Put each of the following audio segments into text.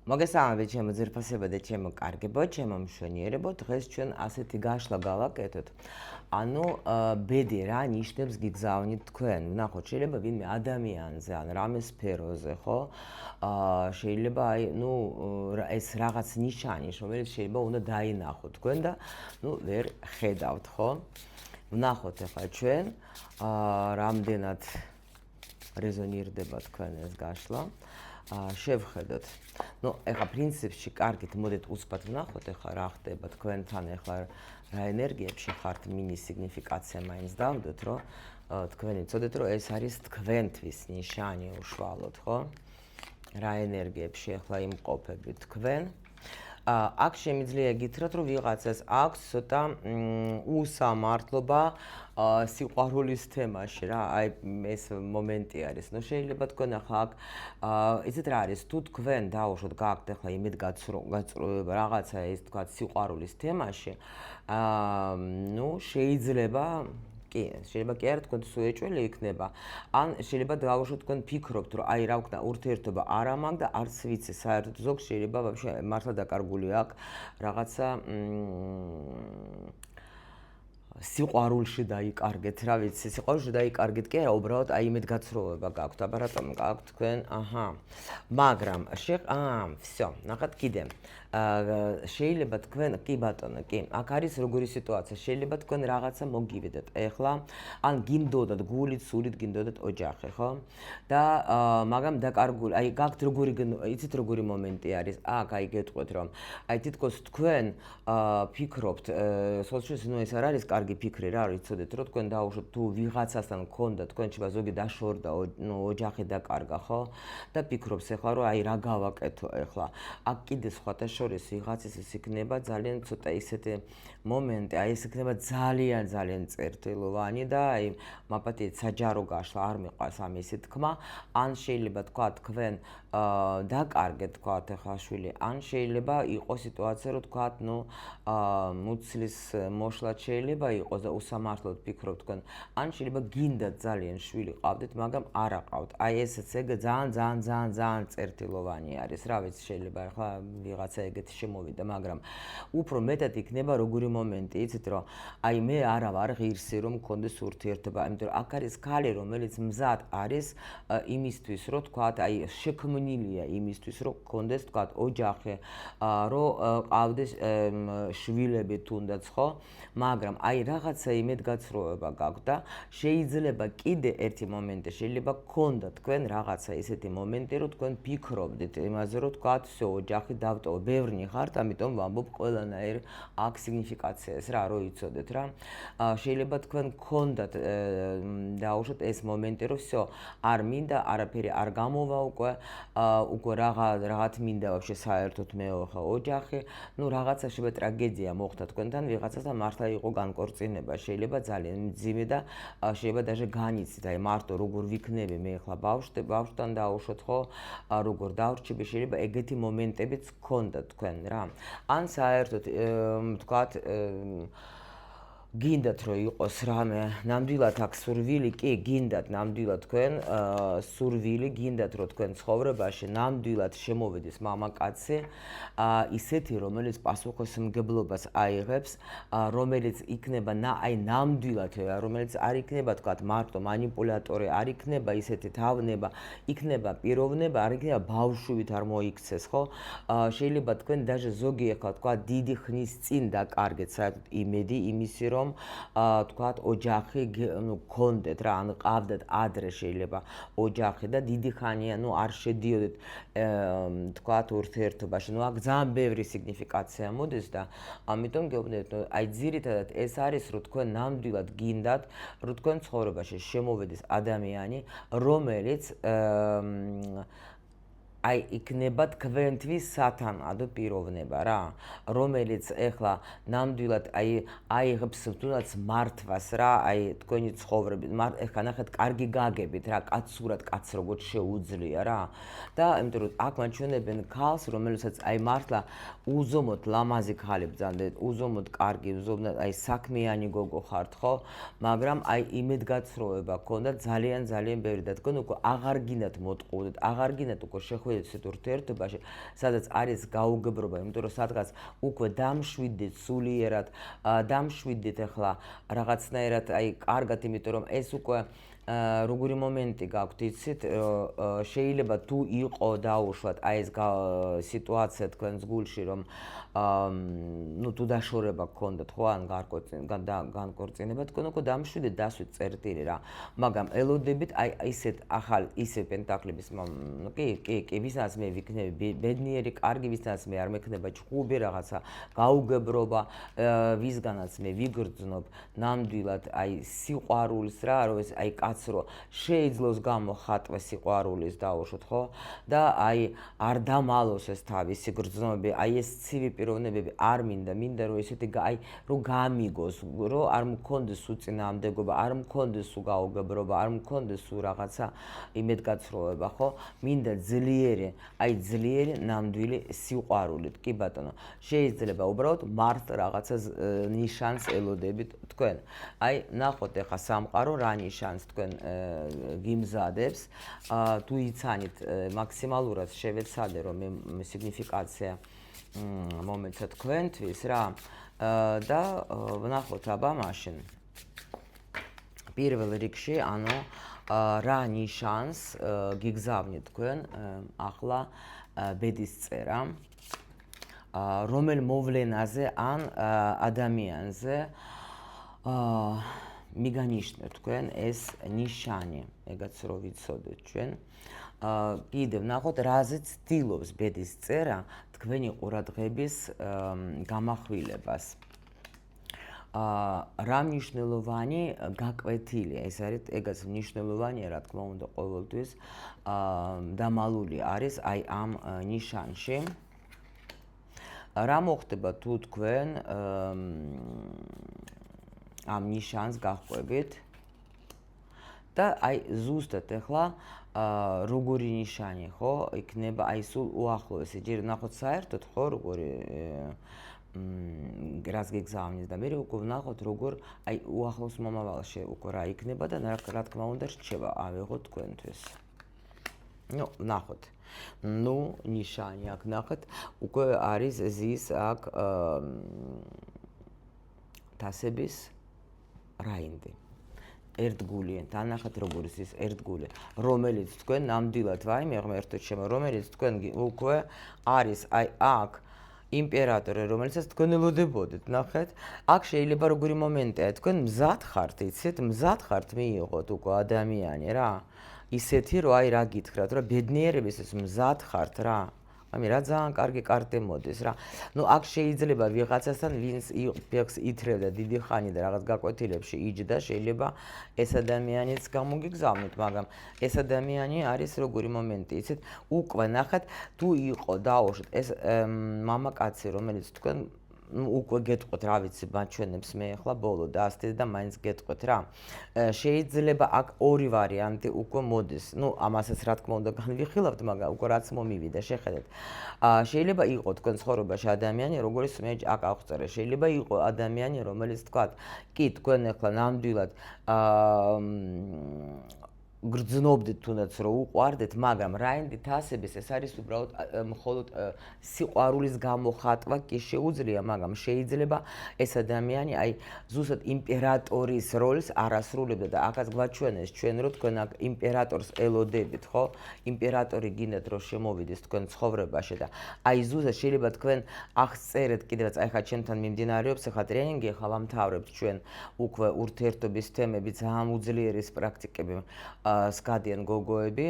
მოგესალმებით ჩემო ძირფასებო და ჩემო კარგებო, ჩემო მშვენიერებო, დღეს ჩვენ ასეთი გაშლა გავაკეთოთ. ანუ ბედი რა ნიშნებს გიგზავნით თქვენ? ვნახოთ, შეიძლება ვინმე ადამიანზე ან რამე სფეროზე, ხო? შეიძლება აი, ეს რაღაც ნიშანი, რომელიც შეიძლება უნდა დაინახოთ თქვენ და ვერ ხედავთ, ხო? ვნახოთ ახლა ჩვენ რამდენად რეზონირდება თქვენ ეს გაშლა. შევხედოთ. ეხლა პრინციპში კარგით მოდეთ უცბად ვნახოთ ეხლა რა ხდება თქვენთან ეხლა რა ენერგიებში ხართ მინი სიგნიფიკაცია მაინც დავდოთ რომ თქვენი წოდეთ რომ ეს არის თქვენთვის ნიშანი უშუალოდ ხო? რა ენერგიებში ეხლა იმყოფებით თქვენ? აქ შემიძლია გითხრათ რომ ვიღაცას აქვს ცოტა უსამართლობა სიყვარულის თემაში რა აი ეს მომენტი არის. შეიძლება თქვენ ახლა აქ იცით რა არის თუ თქვენ დაუშვოთ გაქვთ ახლა იმედგაცრუება რაღაცა ეს თქვა სიყვარულის თემაში შეიძლება კი, შეიძლება კი არა თქვენ სულ ეჭველი იქნება. ან შეიძლება დავუშვოთ თქვენ ფიქრობთ რომ აი რა ვქნა ურთიერთობა არ ამაქვს და არც ვიცი საერთოდ ზოგს შეიძლება ვაფშე მართლა დაკარგული აქვს რაღაცა სიყვარულში დაიკარგეთ, რა ვიცი, სიყვარულში დაიკარგეთ კი არა, უბრალოდ აი იმედგაცრუება გაქვთ, აბა რატომ გაქვთ თქვენ? მაგრამ всё, ნახეთ კიდე. შეიძლება თქვენ კი ბატონო, კი, აქ არის როგორი სიტუაცია, შეიძლება თქვენ რაღაცა მოგივიდეთ ეხლა, ან გინდოდათ გულით, სულით გინდოდათ ოჯახი, ხო? და მაგრამ დაკარგული, აი გაქვთ როგორი იცით როგორი მომენტი არის? აქ აი გეტყვით რომ აი თითქოს თქვენ ფიქრობთ, სულში ეს არ არის კარგი ფიქრი რა, იცოდეთ რომ თქვენ დაუშვოთ თუ ვიღაცასთან გქონდა თქვენ შეიძლება ზოგი დაშორდა, ოჯახი დაკარგა, ხო? და ფიქრობს ეხლა რომ აი რა გავაკეთო ეხლა. აქ კიდე სხვათა შორის ვიღაცის ის იქნება ძალიან ცოტა ისეთი მომენტი, აი ეს იქნება ძალიან წერტილოვანი და აი მაპატიეთ საჯარო გაშლა არ მიყვარს ამისი თქმა, ან შეიძლება თქვა თქვენ დაკარგეთ თქვა ეხლა შვილი, ან შეიძლება იყოს სიტუაცია რომ თქვა მუცლის მოშლად შეიძლება იყოს და უსამართლოდ ფიქრობთ თქვენ, ან შეიძლება გინდათ ძალიან შვილი ყავდეთ, მაგრამ არ აყავთ. აი ესეც ეგ ძალიან წერტილოვანი არის, რა ვიცი, შეიძლება ახლა ვიღაცა ეგეთი შემოვიდა, მაგრამ უფრო მეტად იქნება როგორი მომენტი, იცით რომ აი მე არა ვარ ღირსი რომ მქონდეს ურთიერთობა, იმიტომ რომ აქ არის ქალი, რომელიც მზად არის იმისთვის, რომ თქვა აი შექმნილია იმისთვის, რომ გქონდეს თქვა ოჯახი, რომ ყავდეს შვილები თუნდაც, ხო? მაგრამ აი რაღაცა იმედგაცრუება გაქვთ და შეიძლება კიდე ერთი მომენტი შეიძლება გქონდათ თქვენ რაღაცა ისეთი მომენტი რომ თქვენ ფიქრობდით იმაზე რომ თქვათ всё ოჯახი დავტოვო ბევრნი ხართ ამიტომ ვამბობ ყველანაირ აქ სიგნიფიკაციას რა რო იცოდეთ რა შეიძლება თქვენ გქონდათ დაუშვათ ეს მომენტი რომ всё არ მინდა არაფერი არ გამოვა უკვე რაღაც მინდა ვაფშე საერთოდ მეო ხა ოჯახი რაღაცა შეიძლება ტრაგედია მოხდა თქვენთან ვიღაცასთან მართლა იყო განკორწინება შეიძლება ძალიან მძიმე და შეიძლება даже განიცდით აი მარტო როგორ ვიქნები მე ახლა ბავშვთან დაუშვოთ ხო როგორ დავრჩები შეიძლება ეგეთი მომენტებიც გქონდათ თქვენ რა ან საერთოდ თქვათ გინდათ რომ იყოს რამე ნამდვილად აქ სურვილი კი გინდათ ნამდვილად თქვენ სურვილი გინდათ რომ თქვენ ცხოვრებაში ნამდვილად შემოვიდეს მამაკაცი ისეთი რომელიც პასუხისმგებლობას აიღებს რომელიც იქნება აი ნამდვილად რომელიც არ იქნება თქვათ მარტო მანიპულატორი არ იქნება ისეთი თავნება იქნება პიროვნება არ იქნება ბავშვით არ მოიქცეს ხო შეიძლება თქვენ даже ზოგი ახლა თქვათ დიდი ხნის წინ დაკარგეთ საერთოდ იმედი იმისი რომ თქვათ ოჯახი გქონდეთ რა ან ყავდათ ადრე შეიძლება ოჯახი და დიდი ხანია არ შედიოდეთ თქვათ ურთიერთობაში აქ ძალიან ბევრი სიგნიფიკაცია მოდის და ამიტომ გეუბნებით აი ძირითადად ეს არის რომ თქვენ ნამდვილად გინდათ რომ თქვენ ცხოვრებაში შემოვიდეს ადამიანი რომელიც აი იქნება თქვენთვის სათანადო პიროვნება რა რომელიც ეხლა ნამდვილად აი აიღებს თუნდაც მართვას რა აი თქვენი ცხოვრებით ეხლა ნახეთ კარგი გაგებით რა კაცურად კაც როგორც შეუძლია რა და იმიტომ რომ აქ მაჩვენებენ ქალს რომელსაც აი მართლა უზომოდ ლამაზი ქალი ბრძანდეთ უზომოდ კარგი უზომოდ აი საქმიანი გოგო ხართ ხო მაგრამ აი იმედგაცრუება გქონდა ძალიან ბევრი და თქვენ უკვე აღარ გინდათ მოტყუდეთ აღარ გინდათ უკვე დახვეცეთ ურთიერთობაში, სადაც არის გაუგებრობა, იმიტომ რომ სადღაც უკვე დამშვიდდით სულიერად, დამშვიდდით ახლა რაღაცნაირად აი კარგად, იმიტომ რომ ეს უკვე როგორი მომენტი გაქვთ, იცით, შეიძლება თუ იყო დაუშვათ აი ეს სიტუაცია თქვენს გულში, რომ ну თუ დაშორება გქონდათ ხო ან განკორწინება თქვენ უკვე დამშვიდეთ დასვით წერტილი რა, მაგრამ ელოდებით აი ისეთ ახალ ისე პენტაკლების კი ვისაც მე ვიქნები ბედნიერი კარგი, ვისაც მე არ მექნება ჭკუები რაღაცა გაუგებრობა, ვისგანაც მე ვიგრძნობ ნამდვილად აი სიყვარულს რა, რომ ეს აი კაცრო შეიძლოს გამოხატვა სიყვარულის დაუშვოთ ხო და აი არ დამალოს ეს თავისი გრძნობები, აი ეს ცივი პიროვნებები არ მინდა რომ ესეთი აი რომ გამიგოს, რომ არ მქონდეს უწინააღმდეგობა, არ მქონდეს გაუგებრობა, არ მქონდეს რაღაცა იმედგაცრუება, ხო? მინდა ძლიერი ნამდვილი სიყვარულით, კი ბატონო. შეიძლება უბრალოდ მარტო რაღაცა ნიშანს ელოდებით თქვენ. აი, ნახოთ ახლა სამყარო რა ნიშანს თქვენ გიმზადებს, თუ იცანით მაქსიმალურად შევეცადე რომ მე სიგნიფიკაცია მომეცა თქვენთვის რა და ვნახოთ აბა მაშინ პირველ რიგში ანუ რა ნიშანს გიგზავნით თქვენ ახლა ბედის წერა რომელ მოვლენაზე ან ადამიანზე მიგანიშნეთ თქვენ ეს ნიშანი ეგაც რო ვიცოდეთ ჩვენ კიდევ ნახოთ რაზე ცდილობს ბედის წერა თქვენი ყურადღების გამახვილებას რა მნიშვნელოვანი გაკვეთილია ეს არის ეგაც მნიშვნელოვანია რა თქმა უნდა ყოველთვის დამალული არის აი ამ ნიშანში რა მოხდება თუ თქვენ ამ ნიშანს გაჰყვებით და აი ზუსტად ახლა როგორი ნიშანი ხო იქნება აი სულ უახლოესი ჯერ ნახოთ საერთოდ ხო როგორი რას გეგზავნით და მე უკვე ვნახოთ როგორ აი უახლოს მომავალში უკვე რა იქნება და რა თქმა უნდა რჩება ავიღოთ თქვენთვის ნუ ვნახოთ ნუ ნიშანი აქ ნახეთ უკვე არის ზის აქ თასების რაინდი ერთგული თანახეთ როგორ ის ერთგული რომელიც თქვენ ნამდვილად ვაიმე ღმერთო ჩემო რომელიც თქვენ უკვე არის აი აქ იმპერატორი რომელსაც თქვენ ელოდებოდეთ ნახეთ აქ შეიძლება როგორი მომენტია თქვენ მზად ხართ იცით მზად ხართ მიიღოთ უკვე ადამიანი რა ისეთი რომ აი რა გითხრათ რა ბედნიერების ეს მზად ხართ რა ამი რა ძალიან კარგი კარტი მოდის რა. ნუ აქ შეიძლება ვიღაცასთან ვინც ფეხს ითრევდა დიდი ხანი და რაღაც გაკვეთილებში იჯდა, შეიძლება ეს ადამიანიც გამოგიგზავნოთ, მაგრამ ეს ადამიანი არის როგორი მომენტი, იცით? უკვე ნახეთ, თუ იყო დაუშვით ეს მამაკაცი, რომელიც თქვენ უკვე გეტყვით რა ვიცი მაჩვენებს მე ახლა ბოლო დაასწრეთ და მაინც გეტყვით რა შეიძლება აქ ორი ვარიანტი უკვე მოდის ნუ ამასაც რა თქმა უნდა განვიხილავთ მაგრამ უკვე რაც მომივიდა შეხედეთ შეიძლება იყოს თქვენ ცხოვრებაში ადამიანი როგორც მე აქ აღწერე შეიძლება იყოს ადამიანი რომელიც თქვა კი თქვენ ახლა ნამდვილად გრძნობდით თუნდაც რომ უყვარდეთ, მაგრამ რაინდი თასების ეს არის უბრალოდ მხოლოდ სიყვარულის გამოხატვა კი შეუძლია, მაგრამ შეიძლება ეს ადამიანი აი ზუსტად იმპერატორის როლს არ ასრულებდა და აქაც გვაჩვენეს ჩვენ რომ თქვენ აქ იმპერატორს ელოდებით, ხო? იმპერატორი გინდათ რომ შემოვიდეს თქვენ ცხოვრებაში და აი ზუსტად შეიძლება თქვენ აღწერეთ კიდევაც აი ხა ჩემთან მიმდინარეობს ახლა ტრენინგი ახლა ვამთავრებთ ჩვენ უკვე ურთიერთობის თემები ძალიან უძლიერეს პრაქტიკები სკადიან გოგოები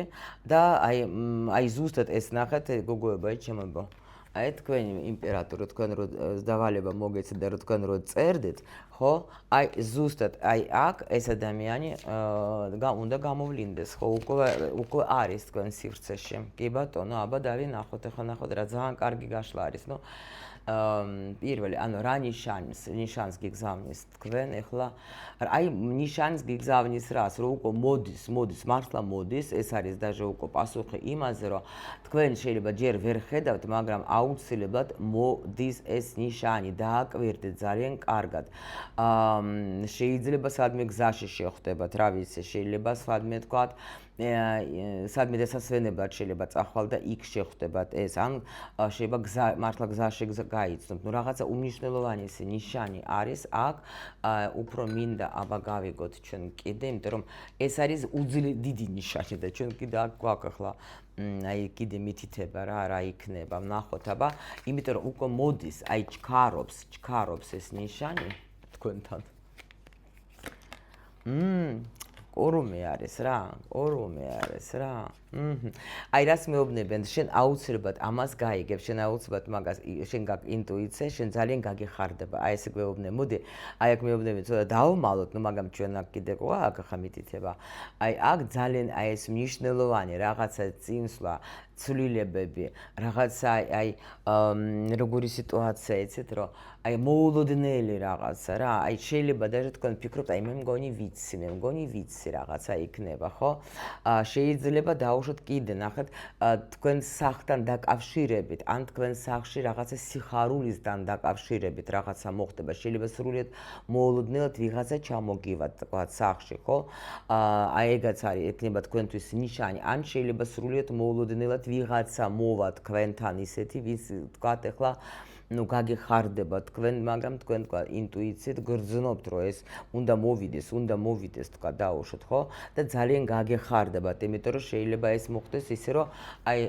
და აი ზუსტად ეს ნახეთ გოგოებია ჩემო აი თქვენი იმპერატორი თქვენ რო დავალება მოგეცეთ და რო თქვენ რო წერდით ხო აი ზუსტად აი აქ ეს ადამიანი უნდა გამოვლინდეს ხო უკვე არის თქვენ სივრცეში კი ბატონო აბა დავინახოთ ახლა ნახოთ რა ძალიან კარგი გაშლა არის ნუ პირველი ანუ რა ნიშანს გიგზავნის თქვენ ახლა აი ნიშანს გიგზავნის რას რომ უკვე მოდის მართლა მოდის ეს არის დაჟე უკვე პასუხი იმაზე რომ თქვენ შეიძლება ჯერ ვერ ხედავთ მაგრამ აუცილებლად მოდის ეს ნიშანი დააკვირდეთ ძალიან კარგად შეიძლება სადმე გზაში შეხვდებათ რა ვიცი შეიძლება სადმე თქვათ სადმე დასასვენებლად შეიძლება წახვალ და იქ შეხვდებათ ეს, ან შეიძლება მართლა გზაში გაიცნობთ. ნუ რაღაცა უმნიშვნელოვანი ეს ნიშანი არის აქ, უფრო მინდა აბა გავიგოთ ჩვენ კიდე, იმიტომ რომ ეს არის დიდი ნიშანი და ჩვენ კიდე აქ გვაქვს ახლა აი კიდე მითითება რა იქნება, ვნახოთ აბა, იმიტომ რომ უკვე მოდის, აი ჩქარობს ეს ნიშანი თქვენთან. ორომე არის რა. აი რას მეუბნებიან, შენ აუცილებლად ამას გაიგებ, შენ აუცილებლად მაგას, შენ გაქვს ინტუიცია, შენ ძალიან გაგეხარდება. აი ესე გვეუბნები. მოდი, აი აქ მეუბნები ცოტა დავმალოთ, ნუ მაგამ ჩვენ აქ კიდე გვაქვს ახლა მითითება. აი აქ ძალიან აი ეს მნიშვნელოვანი რაღაცა წინსვლა, ცვლილებები, რაღაცა აი როგორი სიტუაცია იცით, რომ აი მოულოდნელი რაღაცა რა, აი შეიძლება даже თქვენ ფიქრობთ, აი მე მგონი ვიცი რაღაცა იქნება, ხო? შეიძლება დაუშვათ კიდე, ნახეთ, თქვენ სახლთან დაკავშირებით, ან თქვენ სახლში რაღაცა სიხარულისთან დაკავშირებით რაღაცა მოხდება, შეიძლება სრულიად მოულოდნელად ვიღაცა ჩამოგივათ, თქვათ სახლში, ხო? აი ეგაც არის, ექნება თქვენთვის ნიშანი, ან შეიძლება სრულიად მოულოდნელად ვიღაცა მოვა თქვენთან ისეთი, ვის თქვათ ახლა ნუ გაგეხარდება თქვენ, მაგრამ თქვენ თქვა ინტუიციით გრძნობთ, რომ ეს უნდა მოვიდეს თქვა დაუშვოთ, ხო? და ძალიან გაგეხარდებათ, იმიტომ რომ შეიძლება ეს მოხდეს ისე, რომ აი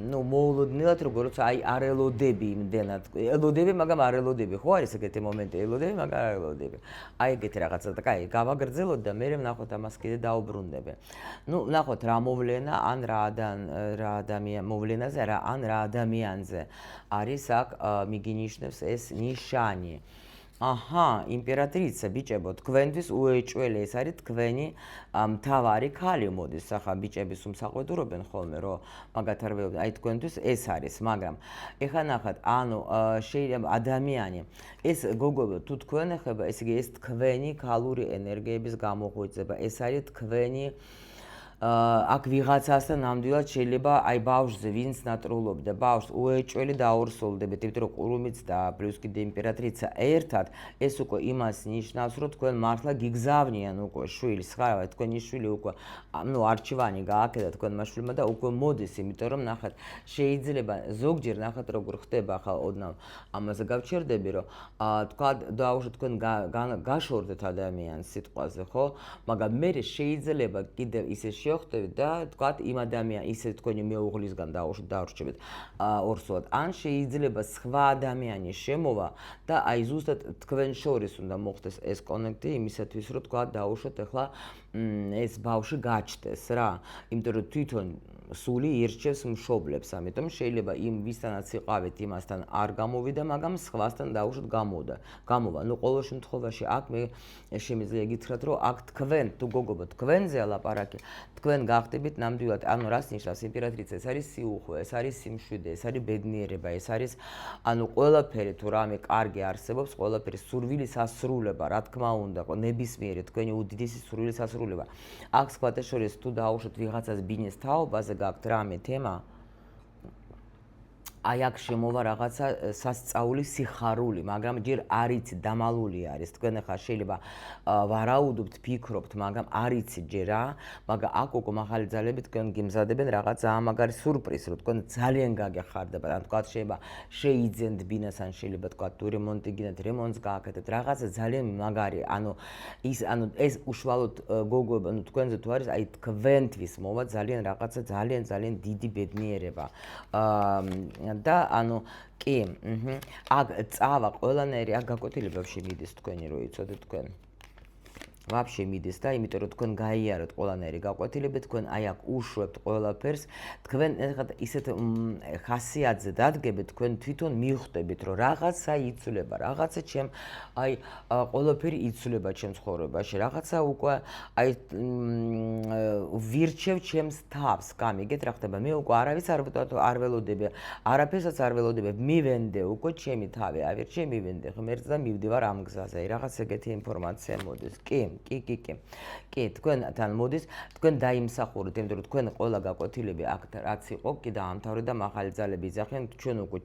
ნუ მოულოდნელად როგორც აი არ ელოდები იმდენად, ელოდები, მაგრამ არ ელოდები, ხო არის ეგეთი მომენტი, ელოდები, მაგრამ არ ელოდები. აი ეგეთი რაღაცა და კაი, გავაგრძელოთ და მე ვნახოთ ამას კიდე დაუბრუნდები. ნუ ვნახოთ რა მოვლენა, ან რა ადამიან მოვლენაზე, ან რა ადამიანზე არის აქ მიგინიშნებს ეს ნიშანი. აჰა, იმპერატრიცა, ბიჭებო, თქვენთვის უეჭველი ეს არის თქვენი მთავარი ქალი, მოდის, ახლა ბიჭების უმსაყვედურობენ ხოლმე, რომ მაგათ არ ვეუბნები, აი თქვენთვის ეს არის, მაგრამ ეხლა ნახეთ, ანუ შეიძლება ადამიანი, ეს გოგოებო, თუ თქვენ ეხება, ესე იგი ეს თქვენი ქალური ენერგიების გამოღვიძება, ეს არის თქვენი აქ ვიღაცასთან ნამდვილად შეიძლება აი ბავშვზე ვინც ნატრულობდა ბავშვს უეჭველი დაორსოლდებით, იმიტომ რომ ყურუმიც და პლუს კიდე იმპერატრიცა ერთად ეს უკვე იმას ნიშნავს, რომ თქვენ მართლა გიგზავნიან უკვე შვილს, ხარავა თქვენი შვილი უკვე ნუ არჩევანი გააკეთა თქვენმა შვილმა და უკვე მოდის, იმიტომ რომ ნახეთ, შეიძლება ზოგჯერ ნახეთ როგორ ხდება, ახლა ოდნავ ამაზე გავჩერდები, რომ თქვა დაუშვათ თქვენ გაშორდეთ ადამიანს სიტყვაზე, ხო? მაგრამ მე შეიძლება კიდევ ისე შეხვდებით და თქვათ იმ ადამიანს ისე თქვენი მეუღლისგან დაურჩებით ორსულად, ან შეიძლება სხვა ადამიანი შემოვა და აი ზუსტად თქვენ შორის უნდა მოხდეს ეს კონექტი იმისათვის, რომ თქვათ დაუშვათ ახლა ეს ბავშვი გაჩნდეს რა, იმიტომ რომ თვითონ სული ირჩევს მშობლებს, ამიტომ შეიძლება იმ ვისთანაც იყავით იმასთან არ გამოვიდა, მაგრამ სხვასთან დაუშვათ გამოვა. ნუ ყოველ შემთხვევაში აქ მე შემიძლია გითხრათ, რომ აქ თქვენ თუ გოგობო თქვენზე ლაპარაკი, თქვენ გახდებით ნამდვილად, ანუ რას ნიშნავს იმპერატრიცა, ეს არის სიუხვე, ეს არის სიმშვიდე, ეს არის ბედნიერება, ეს არის ანუ ყველაფერი თუ რამე კარგი არსებობს, ყველაფერი სურვილის ასრულება, რა თქმა უნდა, ნებისმიერი თქვენი უდიდესი სურვილის ასრულება. აქ სხვათა შორის თუ დაუშვათ ვიღაცას ბინის თაობაზე გაქვთ რამე თემა, აი აქ შემოვა რაღაცა სასწაული სიხარული, მაგრამ ჯერ არ იცით, დამალული არის. თქვენ ახლა შეიძლება ვარაუდობთ, ფიქრობთ, მაგრამ არ იცით ჯერ რა, მაგრამ აქ უკვე მაღალი ძალები თქვენ გიმზადებენ რაღაც ამაგარი სურპრიზს, რომ თქვენ ძალიან გაგეხარდებათ. ან თქვა შეიძლება შეიძენთ ბინას, ან შეიძლება თქვა თუ რემონტი გინდათ, რემონტს გააკეთეთ, რაღაცა ძალიან მაგარი, ანუ ეს უშუალოდ გოგოება, ანუ თქვენზე თუ არის, აი თქვენთვის მოვა ძალიან რაღაცა ძალიან დიდი ბედნიერება. და ანუ კი, აქ წავა ყველანაირი აქ გაკვეთილებებში მიდის თქვენი, რო იცოდეთ თქვენ. ვაფშე მიდის და იმიტომ რომ თქვენ გაიაროთ ყველანაირი გაკვეთილები, თქვენ აი აქ უშვებთ ყველაფერს, თქვენ ისეთ ხასიათზე დადგებით, თქვენ თვითონ მიხვდებით, რომ რაღაცა იცვლება, რაღაცა ჩემ აი ყველაფერი იცვლება ჩემ ცხოვრებაში, რაღაცა უკვე აი ვირჩევ ჩემს თავს, გამიგეთ რა ხდება, მე უკვე არავის არ ველოდები, არაფერსაც არ ველოდები, მივენდე უკვე ჩემი თავი, ავირჩე მივენდე, ღმერთს და მივდივარ ამ გზაზე, აი რაღაც ეგეთი ინფორმაცია მოდის. კი კი, თქვენთან მოდის, თქვენ დაიმსახურეთ, იმიტომ რომ თქვენ ყველა გაკვეთილები აქ რაც იყო, კი დაამთავრეთ და მაღალი ძალები იძახიან, ჩვენ უკვე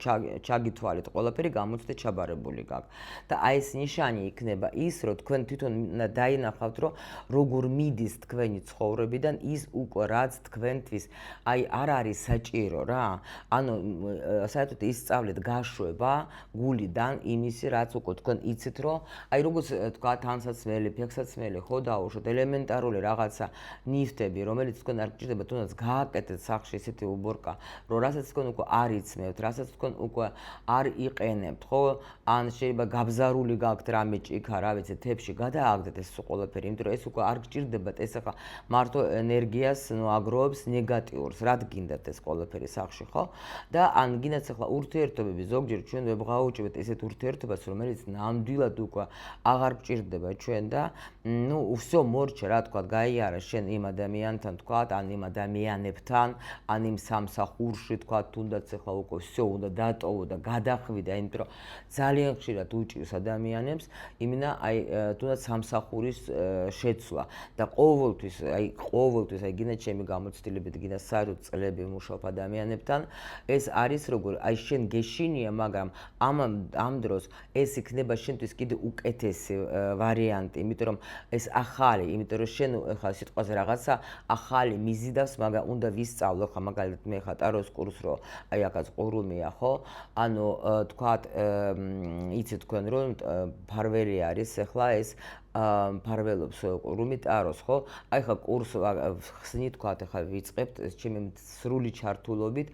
ჩაგითვალეთ ყველაფერი, გამოცდეთ ჩაბარებული გაქვთ. და აი ეს ნიშანი იქნება ის, რომ თქვენ თვითონ დაინახავთ, რომ როგორ მიდის თქვენი ცხოვრებიდან ის უკვე რაც თქვენთვის აი არ არის საჭირო რა. ანუ საერთოდ ისწავლეთ გაშვება გულიდან იმისი, რაც უკვე თქვენ იცით, რომ აი როგორც თქვა თანსაცმელი, ფეხსაცმელი, ხო დაუშვოთ ელემენტარული რაღაცა ნივთები, რომელიც თქვენ არ გჭირდება თუნდაც გააკეთეთ სახში ესეთი უბორკა, რომ რასაც თქვენ უკვე არ იცმევთ, რასაც თქვენ უკვე არ იყენებთ, ხო? ან შეიძლება გაბზარული გაქვთ რამე ჭიქა, რა ვიცი, თებში გადააგდეთ ეს ყველაფერი, იმიტომ რომ ეს უკვე არ გჭირდებათ, ეს ახლა მარტო ენერგიას აგროვებს ნეგატიურს, რად გინდათ ეს ყველაფერი სახში, ხო? და ან გინდათ ახლა ურთიერთობები, ზოგჯერ ჩვენ ვებღაუჭებთ ესეთ ურთიერთობას, რომელიც ნამდვილად უკვე აღარ გჭირდება ჩვენ და всё მორჩა, რა თქვა, გაიარა შენ იმ ადამიანთან, თქვა, ან იმ ადამიანებთან, ან იმ სამსახურში, თქვა, თუნდაც ახლა უკვე всё უნდა დატოვო და გადახვიდე, იმიტომ რომ ძალიან ხშირად უჭირს ადამიანებს იმენა აი თუნდაც სამსახურის შეცვლა და ყოველთვის აი გინდა ჩემი გამოცდილებით, გინდა საერთოდ წლები ვმუშაობ ადამიანებთან, ეს არის როგორ აი შენ გეშინია, მაგრამ ამ დროს ეს იქნება შენთვის კიდე უკეთესი ვარიანტი, იმიტომ რომ ეს ახალი, იმიტომ რომ შენ ხა სიტყვაზე რაღაცა ახალი მიზიდავს, მაგრამ უნდა ვისწავლო, ხა მაგალითად მე ხა ტაროს კურსს რო აი აქაც ყურუმია, ხო? ანუ თქვათ იცით თქვენ რომ ფარველი არის ახლა ეს ფარველობს ყურუმი ტაროს, ხო? აი ხა კურსს ხსნით, თქვათ ახლა ვიწყებთ ჩემი სრული ჩართულობით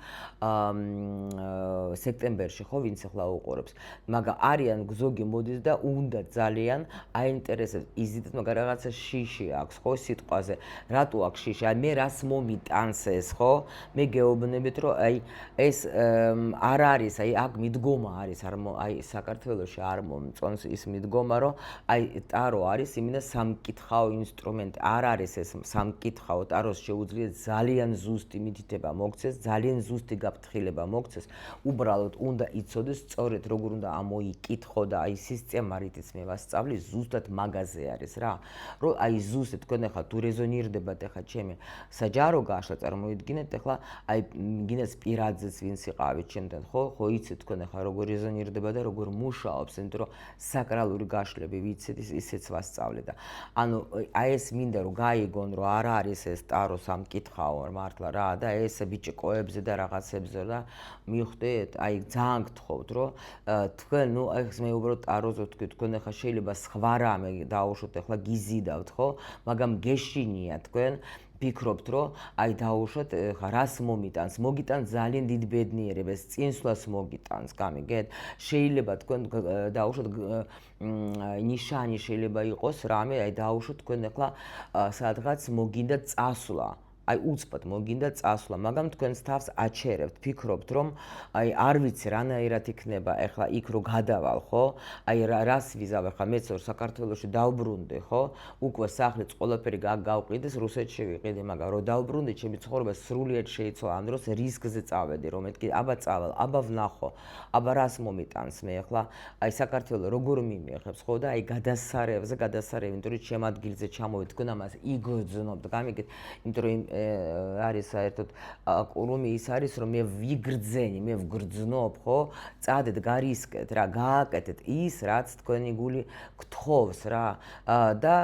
სექტემბერში, ხო, ვინც ახლა უყურებს. მაგრამ არიან ზოგი მოდის და უნდა ძალიან აინტერესებს იზიდეთ, მაგრამ რაღაცა შიში აქვს, ხო, სიტყვაზე. რატო აქვს შიში? აი მე რას მომიტანს ეს, ხო? მე გეუბნებით, რომ აი ეს არ არის, აი აქ მიდგომა არის, აი საქართველოში არ მომწონს ის მიდგომა, რომ აი ტარო არის იმენა სამკითხაო ინსტრუმენტი. არ არის ეს სამკითხაო, ტაროს შეუძლია ძალიან ზუსტი მითითება მოგცეს, ძალიან ზუსტი გაფრთხილება მოგცეს. უბრალოდ უნდა იცოდეს სწორედ როგორ უნდა ამოიკითხო და აი სისტემა რითიც მე ვასწავლი, ზუსტად მაგაზე არის რა. რომ აი ზუსტად თქვენ ახლა თუ რეზონირდებათ ახლა ჩემი საჯარო გაშლა წარმოიდგინეთ ახლა აი გინდას პირაძეც ვინც იყავით ჩემთან, ხო იცით თქვენ ახლა როგორ რეზონირდება და როგორ მუშაობს, იმიტომ რომ საკრალური გაშლები ვიცით ისეც ვასწავლე და ანუ აი ეს მინდა რომ გაიგონ რომ არ არის ეს ტარო სამკითხაო მართლა რა და ეს ბიჭი ყოებზე და რაღაცებზე და მიხვდეთ, აი ძალიან გთხოვთ რომ თქვენ აი მე უბრალოდ ტაროზე ვთქვი, თქვენ ახლა შეიძლება სხვა რამე დაუშვოთ, ახლა გიზიდავთ, ხო? მაგრამ გეშინია თქვენ ფიქრობთ, რომ აი დაუშვათ, ხა რას მომიტანს? მოგიტანს ძალიან დიდ ბედნიერებას, წინსვლას მოგიტანს, გამიგეთ? შეიძლება თქვენ დაუშვათ ნიშანი შეიძლება იყოს რამე, აი დაუშვათ თქვენ ახლა სადღაც მოგინდა წასვლა. აი უცბად მოგინდა წასვლა, მაგრამ თქვენს თავს აჩერებთ, ფიქრობთ, რომ აი არ ვიცი რანაირად იქნება ახლა იქ რო გადავალ, ხო? აი რას ვიზავ ახლა მეც რომ საქართველოში დავბრუნდი, ხო? უკვე სახლიც ყველაფერი გავყიდეს, რუსეთში ვიყიდი, მაგრამ რო დავბრუნდი, ჩემი ცხოვრება სრულიად შეიცვალა, ამ დროს რისკზე წავედი, რომ მეთქი, აბა წავალ, აბა ვნახო, აბა რას მომიტანს მე ახლა, აი საქართველო როგორ მიმიღებს, ხო? და აი გადასარევზე, იმიტომ რომ ჩემ ადგილზე ჩამოვედი, თქვენ ამას იგრძნობთ, გამიგეთ, იმიტომ რომ არის საერთოდ ყურუმი ის არის, რომ მე ვიგრძენი, მე ვგრძნობ, ხო? წადეთ, გარისკეთ რა, გააკეთეთ ის, რაც თქვენი გული გთხოვს რა. და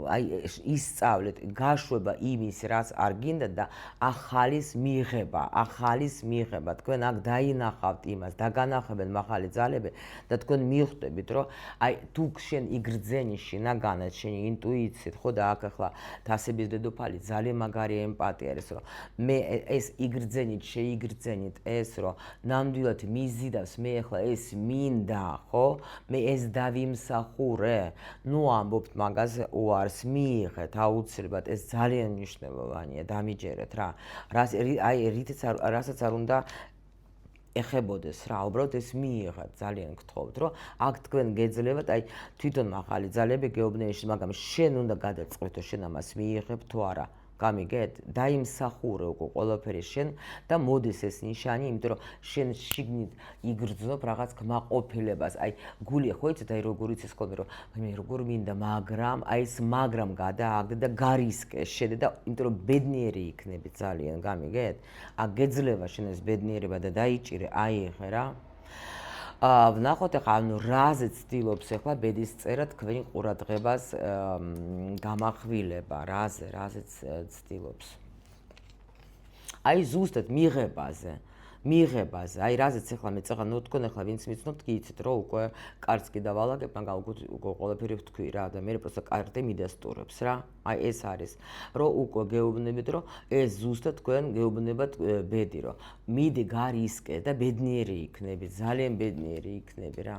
აი ისწავლეთ, გაშვება იმის, რაც არ გინდათ და ახალის მიღება. თქვენ აქ დაინახავთ იმას, დაგანახებენ მაღალი ძალები და თქვენ მიხვდებით, რომ აი თუ შენ იგრძენი შინაგანად, შენი ინტუიციით, ხო და აქ ახლა თასების დედოფალი ძალიან მაგარი ემპათია არის, რომ მე ეს შეიგრძენით ეს, რომ ნამდვილად მიზიდავს, მე ახლა ეს მინდა, ხო? მე ეს დავიმსახურე. ნუ ამბობთ მაგაზე უარს, მიიღეთ აუცილებლად, ეს ძალიან მნიშვნელოვანია, დამიჯერეთ რა. რასაც არ უნდა ეხებოდეს რა, უბრალოდ ეს მიიღეთ, ძალიან გთხოვთ, რომ აქ თქვენ გეძლებათ, აი თვითონ მაღალი ძალები გეუბნებიშ, მაგრამ შენ უნდა გადაწყვითო, შენ ამას მიიღებ თუ არა. გამიგეთ? დაიმსახურე უკვე ყველაფერი შენ და მოდის ეს ნიშანი, იმიტომ რომ შენ შიგნით იგრძნობ რაღაც კმაყოფილებას. აი გული ხო იცით, აი როგორ იცის ხოლმე რომ მე როგორ მინდა, მაგრამ აი ეს მაგრამ გადააგდე და გარისკე შედე და იმიტომ რომ ბედნიერი იქნები ძალიან, გამიგეთ? აქ გეძლევა შენ ეს ბედნიერება და დაიჭირე, აიღე რა. ვნახოთ ახლა ანუ რაზე ცდილობს ახლა ბედისწერა თქვენი ყურადღებას გამახვილება, რაზე ცდილობს. აი ზუსტად მიღებაზე, აი რაზეც ახლა მე წაღა ნუ თქვენ ახლა ვინც მიცნობთ კი იცით რომ უკვე კარტს კი დავალაგებ, მაგრამ უკვე ყველაფერი ვთქვი რა და მე პროსტა კარტი მიდასტურებს რა. აი ეს არის რომ უკვე გეუბნებით რომ ეს ზუსტად თქვენ გეუბნებათ ბედი რომ მიდი გარისკე და ბედნიერი იქნები, ძალიან ბედნიერი იქნები რა.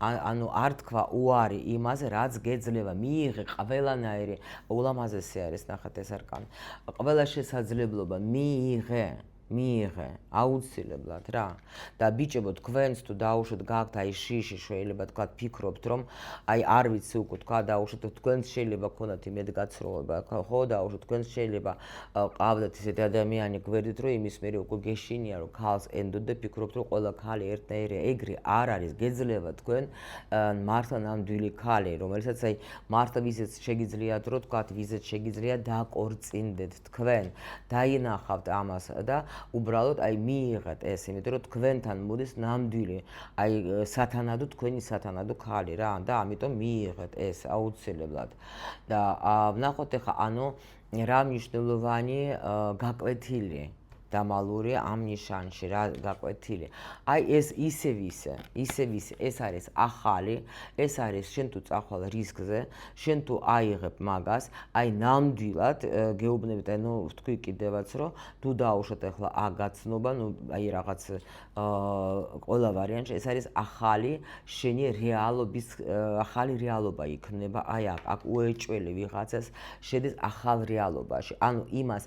ანუ არ თქვა უარი იმაზე რაც გეძლევა, მიიღე ყველანაირი ულამაზესი არის ნახეთ ეს არკანი. ყველა შესაძლებლობა მიიღე აუცილებლად რა და ბიჭებო თქვენც თუ დაუშვათ გაქვთ აი შიში შეიძლება თქვა ფიქრობთ რომ აი არ ვიცი უკვე თქვა დაუშვათ თქვენც შეიძლება გქონდათ იმედგაცრუება ხო დაუშვათ თქვენც შეიძლება ყავდათ ისეთი ადამიანი გვერდით რომ იმის მერე უკვე გეშინია რომ ქალს ენდოთ და ფიქრობთ რომ ყველა ქალი ერთნაირია ეგრე არ არის გეძლევა თქვენ მართლა ნამდვილი ქალი რომელსაც აი მართლა ვიზეც შეგიძლიათ რომ თქვა ვიზეც შეგიძლიათ დაკორწინდეთ თქვენ დაინახავთ ამას და უბრალოდ აი მიიღეთ ეს, იმიტომ რომ თქვენთან მოდის ნამდვილი, აი სათანადო თქვენი სათანადო ქალი რა და ამიტომ მიიღეთ ეს აუცილებლად. და ვნახოთ ახლა ანუ რა მნიშვნელოვანი გაკვეთილი დამალული ამ ნიშანში რა გაკვეთილი. აი ეს ისევ ეს არის ახალი, ეს არის შენ თუ წახვალ რისკზე, შენ თუ აიღებ მაგას, აი ნამდვილად გეუბნებით, აი ნუ ვთქვი კიდევაც რომ თუ დაუშვათ ახლა აგაცნობა, ნუ აი რაღაც ყველა ვარიანტში ეს არის ახალი შენი რეალობის ახალი რეალობა იქნება, აი აქ უეჭველი ვიღაცას შედის ახალ რეალობაში. ანუ იმას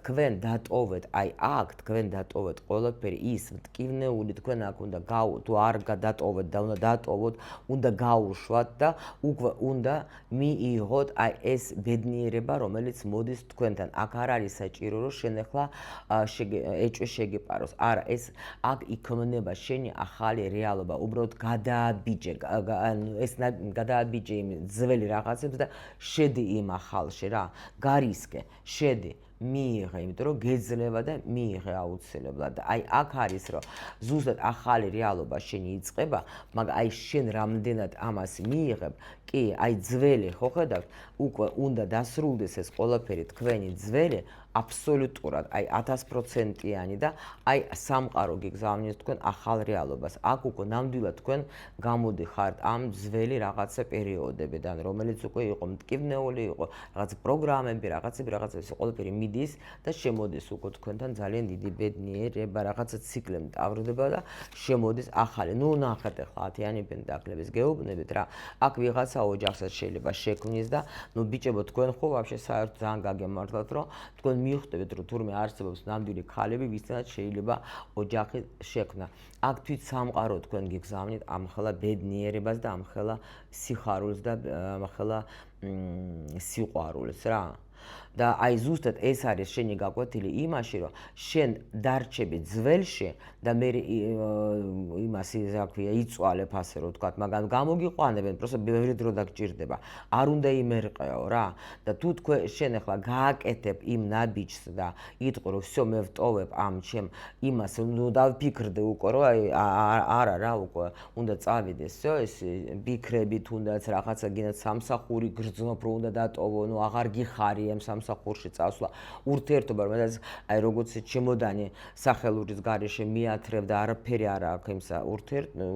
თქვენ დატოვეთ, აი აქ თქვენ დატოვეთ ყველაფერი ის მტკივნეული თქვენ აქ უნდა თუ არ გადატოვეთ და უნდა დატოვოთ, უნდა გაუშვათ და უკვე უნდა მიიღოთ აი ეს ბედნიერება, რომელიც მოდის თქვენთან. აქ არ არის საჭირო რომ შენ ახლა ეჭვი შეგეპაროს. არა, ეს აქ იქმნება შენი ახალი რეალობა, უბრალოდ გადააბიჯე, ეს გადააბიჯე იმ ძველი რაღაცებს და შედი იმ ახალში რა, გარისკე, შედი. მიიღე, იმიტომ რომ გეძლევა და მიიღე აუცილებლად. აი აქ არის რომ ზუსტად ახალი რეალობა შენი იწყება, მაგრამ აი შენ რამდენად ამას მიიღებ, კი, აი ძველი ხო ხედავთ, უკვე უნდა დასრულდეს ეს ყველაფერი თქვენი ძველი აბსოლუტურად, აი 1000%-იანი და აი სამყარო გიგზავნით თქვენ ახალ რეალობას. აქ უკვე ნამდვილად თქვენ გამოდიხართ ამ ძველი რაღაცა პერიოდებიდან, რომელიც უკვე იყო მტკივნეული, იყო რაღაც პროგრამები, რაღაცები ყველაფერი მიდის და შემოდის უკვე თქვენთან ძალიან დიდი ბედნიერება, რაღაცა ციკლი მტავრდება და შემოდის ახალი. ნუ ნახეთ ახლა 10-იანი პენტაკლების გეუბნებით რა. აქ ვიღაცა ოჯახსაც შეიძლება შექმნის და ნუ ბიჭებო თქვენ ხო ვაფშე საერთოდ ძალიან გაგემართლათ რომ თქვენ მიხვდებით რომ თურმე არსებობს ნამდვილი ქალები, ვისთანაც შეიძლება ოჯახი შექმნა. აქ თვით სამყარო თქვენ გიგზავნით ამხელა ბედნიერებას და ამხელა სიხარულს და ამხელა სიყვარულს რა. და აი ზუსტად ეს არის შენი გაკვეთილი იმაში, რომ შენ დარჩები ძველში და მე იმას რა ქვია იწვალებ ასე რომ ვთქვათ, მაგრამ გამოგიყვანებენ, просто ბევრი დრო დაგჭირდება. არ უნდა იმერყეო რა. და თუ თქვენ შენ ახლა გააკეთებ იმ ნაბიჯს და იტყვი რომ всё მე ვტოვებ ამ ჩემ იმას, ნუ დავფიქრდე უკვე რომ აი არა რა უკვე უნდა წავიდეს, всё ეს ფიქრები თუნდაც რაღაცა გინდა სამსახური გრძნობ რომ უნდა დატოვო, ნუ აღარ გიხარია სამსახურში წასვლა, ურთიერთობა რომელსაც აი როგორც ჩემოდანი სახელურის გარეშე მიათრევ და არაფერი არ აქვს იმ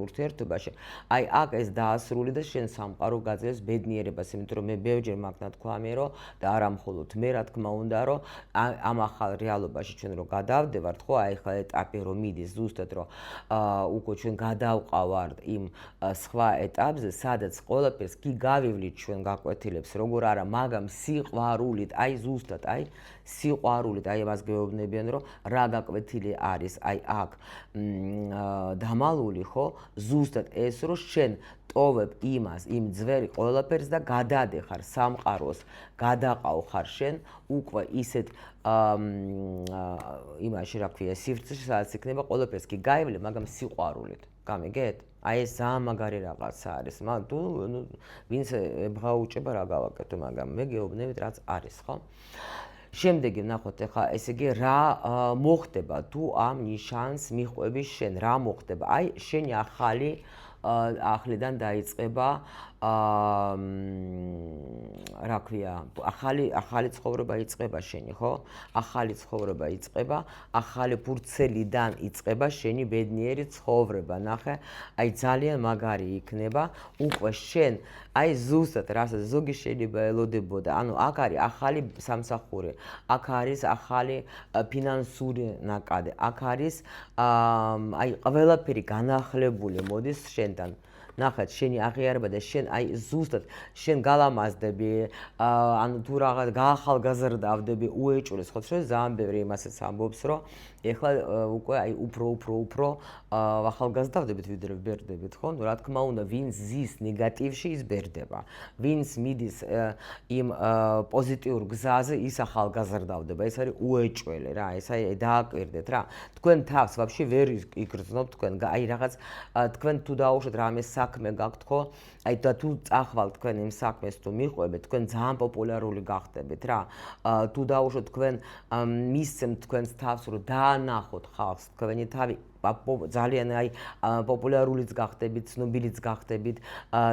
ურთიერთობაში. აი აქ ეს დაასრული და შენ სამყარო გაძლევს ბედნიერებას, იმიტომ რომ მე ბევრჯერ მაგ ნათქვა მე რომ და არა მხოლოდ მე რა თქმა უნდა რომ ამ ახალ რეალობაში ჩვენ რომ გადავდევართ, ხო აი ხა ეტაპი რომ მიდის ზუსტად რომ უკვე ჩვენ გადავყავართ იმ სხვა ეტაპზე, სადაც ყველაფერს კი გავივლით ჩვენ გაკვეთილებს, როგორ არა, მაგრამ სიყვარულით, აი ზუსტად, აი სიყვარულით, აი მას გეუბნებიან, რომ რა გაკვეთილი არის, აი აქ დამალული, ხო? ზუსტად ეს, რომ შენ ტოვებ იმას, იმ ძვერი ყველაფერს და გადადეხარ სამყაროს, გადაყავ ხარ შენ უკვე ისეთ იმაში, რა ქვია, სივრცეში, სადაც იქნება ყველაფერს კი გაივლე, მაგრამ სიყვარულით. გამიგეთ? აი ეს ძალიან მაგარი რაღაცა არის. თუ ვინც ებღაუჭება რა გავაკეთო, მაგრამ მე გეუბნებით რაც არის, ხო? შემდეგი ვნახოთ ახლა, ესე იგი რა მოხდება თუ ამ ნიშანს მიხვევი შენ, რა მოხდება? აი შენი ახლიდან დაიწყება რა ქვია, ახალი ცხოვრება იწყება შენი, ხო? ახალი ცხოვრება იწყება, ახალი ფურცელიდან იწყება შენი ბედნიერი ცხოვრება. ნახე, აი ძალიან მაგარი იქნება, უკვე შენ, აი ზუსტად რასაც ზოგი შეიძლება ელოდებოდა. ანუ აქ არის ახალი სამსახური, აქ არის ახალი ფინანსური ნაკადი, აქ არის აი ყველაფერი განახლებული მოდის შენთან. ნახეთ, შენი აღიარება და შენ აი ზუსტად შენ გალამაზდები, ანუ თუ რაღაც გაახალგაზრდავდები, უეჭვლის, ხო, ჩვენ ძალიან ბევრი იმასაც ამბობს, რომ ეხლა უკვე აი უფრო ახალგაზრდავდებით, ვიდრე ბერდებით, ხო? ნუ რა თქმა უნდა, ვინც ზის ნეგატივში, ის ბერდება. ვინც მიდის იმ პოზიტიურ გზაზე, ის ახალგაზრდავდება. ეს არის უეჭველი რა, ეს აი დააკვირდეთ რა. თქვენ თავს ვაფშე ვერ იგრძნობთ თქვენ, აი რაღაც თქვენ თუ დაუშვათ რამე საქმე გაქვთ, ხო? აი და თუ წახვალთ თქვენ იმ საქმეს თუ მიყვებით, თქვენ ძალიან პოპულარული გახდებით რა. თუ დაუშვათ თქვენ მისცემთ თქვენს თავს, რომ დაანახოთ ხალხს, თქვენი თავი ძალიან აი პოპულარულიც გახდებით, ცნობილიც გახდებით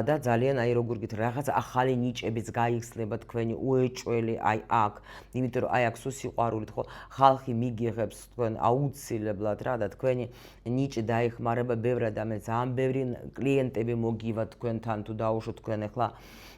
და ძალიან აი როგორ გითხრა, რაღაც ახალი ნიჭებიც გაიხსნება თქვენი უეჭველი აი აქ, იმიტომ რომ აი აქ სულ სიყვარულით, ხო, ხალხი მიგიღებს თქვენ აუცილებლად რა და თქვენი ნიჭი დაიხმარება ბევრად და მე ძალიან ბევრი კლიენტები მოგივა თქვენთან თუ დაუშვოთ თქვენ ახლა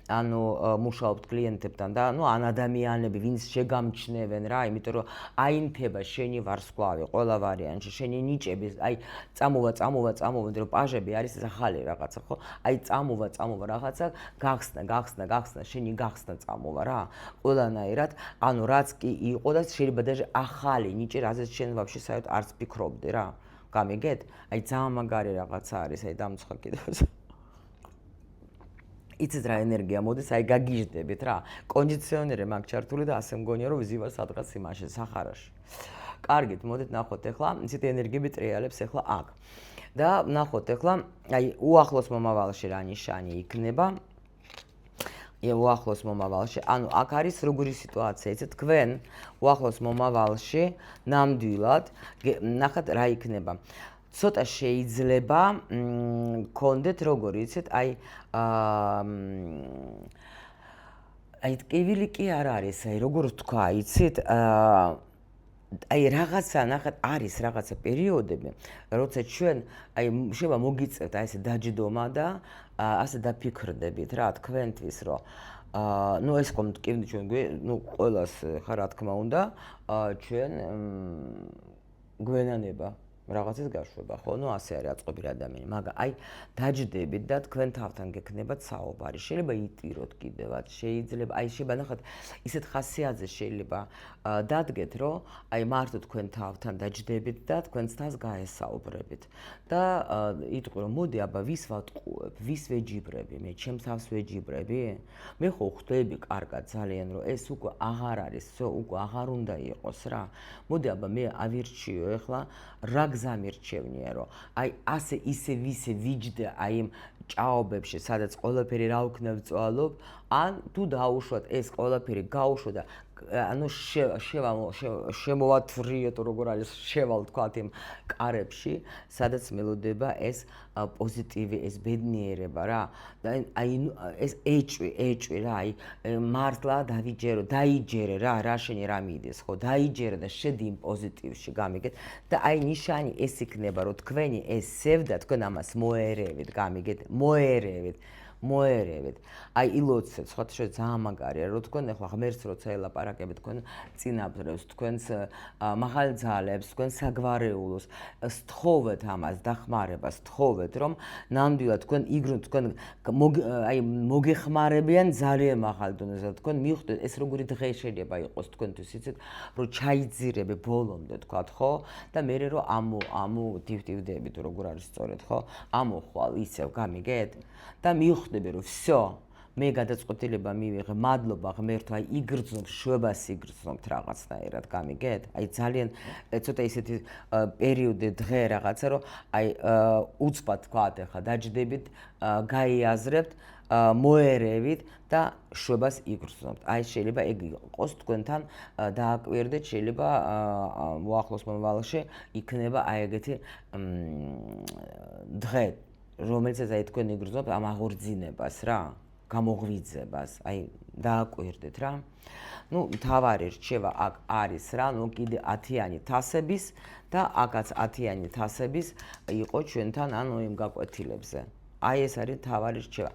ანუ მუშაობთ კლიენტებთან და ანუ ან ადამიანები, ვინც შეგამჩნევენ რა, იმიტომ რომ აინთება შენი ვარსკვლავი ყველა ვარიანტში, შენი ნიჭები, აი წამოვა, იმიტომ რომ პაჟები არის ეს ახალი რაღაცა, ხო? აი წამოვა რაღაცა, გახსნა, შენი გახსნა წამოვა რა. ყველანაირად, ანუ რაც კი იყო და შეიძლება даже ახალი ნიჭი, რაზეც შენ ვაფშე საერთოდ არც ფიქრობდი რა. გამიგეთ? აი ძალიან მაგარი რაღაცა არის, აი დამცხა კიდევ. იცით რა ენერგია მოდის, აი გაგიჟდებით რა. კონდიციონერი მაქვს ჩართული და ასე მგონია რომ ვიზივა სადღაც იმაში, სახარაში. კარგით, მოდით ნახოთ ახლა, იცით ენერგიები ტრიალებს ახლა აქ. და ნახოთ ახლა, აი უახლოს მომავალში რა ნიშანი იქნება. უახლოს მომავალში, ანუ აქ არის როგორი სიტუაცია, იცით, თქვენ უახლოს მომავალში ნამდვილად ნახეთ რა იქნება. ცოტა შეიძლება გქონდეთ როგორ იცით, აი ტკივილი კი არ არის, აი როგორ თქვა, იცით, აი რაღაცა ნახეთ არის რაღაცა პერიოდები, როცა ჩვენ აი შეიძლება მოგიწევთ აი ესე დაჯდომა და ასე დაფიქრდებით რა თქვენთვის რომ ნუ ეს ხომ ტკივილი ჩვენ ნუ ყველას ხა რა თქმა უნდა ჩვენ გვენანება რაღაცის გაშვება, ხო? ნუ ასე არის აწყობილი ადამიანი, მაგრამ აი დაჯდებით და თქვენ თავთან გექნებათ საუბარი. შეიძლება იტიროთ კიდევაც, შეიძლება, აი შეიძლება ნახოთ, ისეთ ხასიათზე შეიძლება დადგეთ, რომ აი მარტო თქვენ თავთან დაჯდებით და თქვენს თავს გაესაუბრებით. და იტყვი რომ მოდი აბა ვის ვატყუებ, ვის ვეჯიბრები, მე ჩემს თავს ვეჯიბრები? მე ხო ხვდები კარგად ძალიან რომ ეს უკვე აღარ არის, უკვე აღარ უნდა იყოს რა. მოდი აბა მე ავირჩიო ეხლა რა გზა მირჩევნია რომ აი ასე ისე ვისე ვიჯდე აი იმ ჭაობებში, სადაც ყველაფერი რა უქნა ვწვალობ, ან თუ დაუშვათ ეს ყველაფერი გაუშვა და ანუ შემოვათვრიოთ როგორ არის შევალ თქვათ იმ კარებში, სადაც მელოდება ეს პოზიტივი, ეს ბედნიერება რა. და აი ეს ეჭვი რა, აი მართლა დაიჯერე რა შენი რა მიდის, ხო? დაიჯერე და შედი იმ პოზიტივში, გამიგეთ? და აი ნიშანი ეს იქნება, რომ თქვენი ეს სევდა, თქვენ ამას მოერევით, გამიგეთ? მოერევით. აი ილოცეთ, სხვა შეიძლება ძალიან მაგარია, რომ თქვენ ახლა ღმერთს როცა ელაპარაკებით, თქვენ წინაპრებს, თქვენს მაღალ ძალებს, თქვენ საგვარეულოს, სთხოვეთ ამას, დახმარებას, სთხოვეთ, რომ ნამდვილად თქვენ იგრძნოთ, თქვენ აი მოგეხმარებიან ძალიან მაღალ დონეზე, თქვენ მიხვდეთ ეს როგორი დღე შეიძლება იყოს თქვენთვის, იცით, რომ ჩაიძირები ბოლომდე, თქვათ, ხო? და მე რომ ამოდივდები თუ როგორ არის სწორედ, ხო? ამოხვალ ისევ გამიგეთ და მიხვდები რომ всё მე გადაწყვეტილება მივიღე, მადლობა ღმერთო, აი იგრძნობ, შვებას იგრძნობთ რაღაცნაირად, გამიგეთ? აი ძალიან ცოტა ისეთი პერიოდი დღე რაღაცა, რომ აი უცბად თქვათ, ახლა დაჯდებით, გაიაზრებთ, მოერევით და შვებას იგრძნობთ. აი შეიძლება ეგ იყოს თქვენთან დააკვირდეთ, შეიძლება მოახლოს მომავალში იქნება აი ეგეთი დღე, რომელსაც აი თქვენ იგრძნობთ ამ აღორძინებას რა. გამოღვიძებას, აი დააკვირდეთ რა. ნუ მთავარი რჩევა აქ არის რა, ნუ კიდე 10-იანი თასების და აქაც 10-იანი თასების იყო ჩვენთან ანუ იმ გაკვეთილებზე. აი ეს არის მთავარი რჩევა.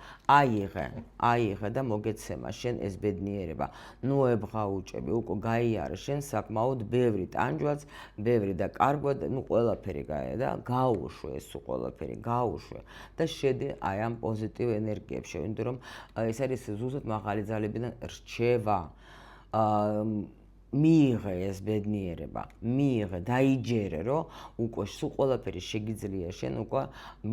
აიღე და მოგეცემა შენ ეს ბედნიერება. ნუ ებღაუჭები, უკვე გაიარე შენ საკმაოდ ბევრი ტანჯვაც, ბევრი და კარგვა და ნუ ყველაფერი და გაუშვე ეს ყველაფერი, გაუშვე და შედი აი ამ პოზიტივ ენერგიებში, იმიტომ რომ ეს არის ზუსტად მაღალი ძალებიდან რჩევა. მიიღე ეს ბედნიერება, მიიღე, დაიჯერე, რომ უკვე სულ ყველაფერი შეგიძლია შენ უკვე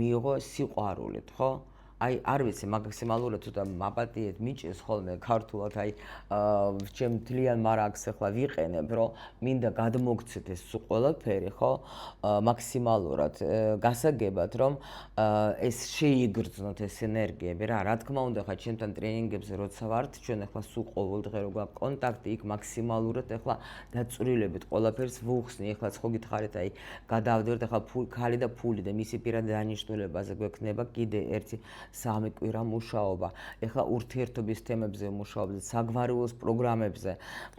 მიიღო სიყვარულით, ხო? აი არ ვიცი მაქსიმალურად ცოტა მაპატიეთ მიჭეს ხოლმე ქართულად აი ჩემ თლიან მარაგს ახლა ვიყენებ რომ მინდა გადმოგცეთ ეს სულ ყველაფერი ხო მაქსიმალურად გასაგებად რომ ეს შეიგრძნოთ ეს ენერგიები რა თქმა უნდა ხა ჩემთან ტრენინგებზე როცა ვართ ჩვენ ახლა სულ ყოველდღე რო გვაქვს კონტაქტი იქ მაქსიმალურად ახლა დაწვრილებით ყველაფერს ვუხსნი ახლა ხო გითხარით აი გადავდივართ ახლა ქალი და ფული და მისი პირადი დანიშნულებაზე გვექნება კიდე ერთი 3 კვირა მუშაობა. ეხლა ურთიერთობის თემებზე მუშაობდით, საგვარეულოს პროგრამებზე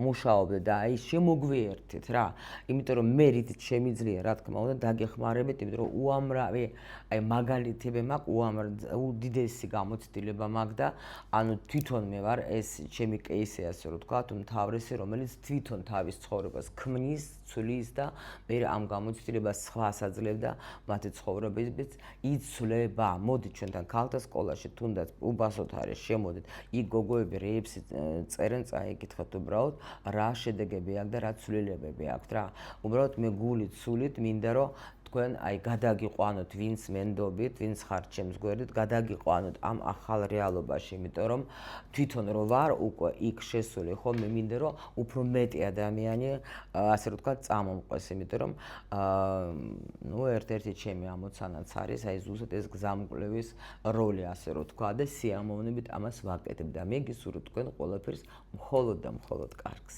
მუშაობდით და აი შემოგვიერთით რა. იმიტომ რომ მე რითიც შემიძლია, რა თქმა უნდა, დაგეხმარებით, იმიტომ რომ უამრავი აი მაგალითები მაქვს, უდიდესი გამოცდილება მაქვს და ანუ თვითონ მე ვარ ეს ჩემი кейსი ასე რომ თქვა, უმთავრესი, რომელიც თვითონ თავის ცხოვრებას ქმნის, ცვლის და მე ამ გამოცდილებას სხვას აძლევდა მათი ცხოვრებებიც იცვლება. მოდით ჩვენთან ქალთა სკოლაში თუნდაც უბასოთ არის შემოდით იქ გოგოები რეებში წერენ წაიკითხეთ უბრალოდ რა შედეგები აქვს და რა ცვლილებები აქვს რა უბრალოდ მე გულით სულით მინდა რომ თქვენ აი გადაგიყვანოთ ვინც მენდობით ვინც ხართ ჩემს გვერდით გადაგიყვანოთ ამ ახალ რეალობაში იმიტომ რომ თვითონ რო ვარ უკვე იქ შესული ხო მე მინდა რომ უფრო მეტი ადამიანი ასე რომ თქვა წამომყვეს იმიტომ რომ ნუ ერთ-ერთი ჩემი ამოცანაც არის აი ზუსტად ეს გზამკვლევის როლი ასე რომ თქვა და სიამოვნებით ამას ვაკეთებ და მე გისურვებთ თქვენ ყველაფერს მხოლოდ და მხოლოდ კარგს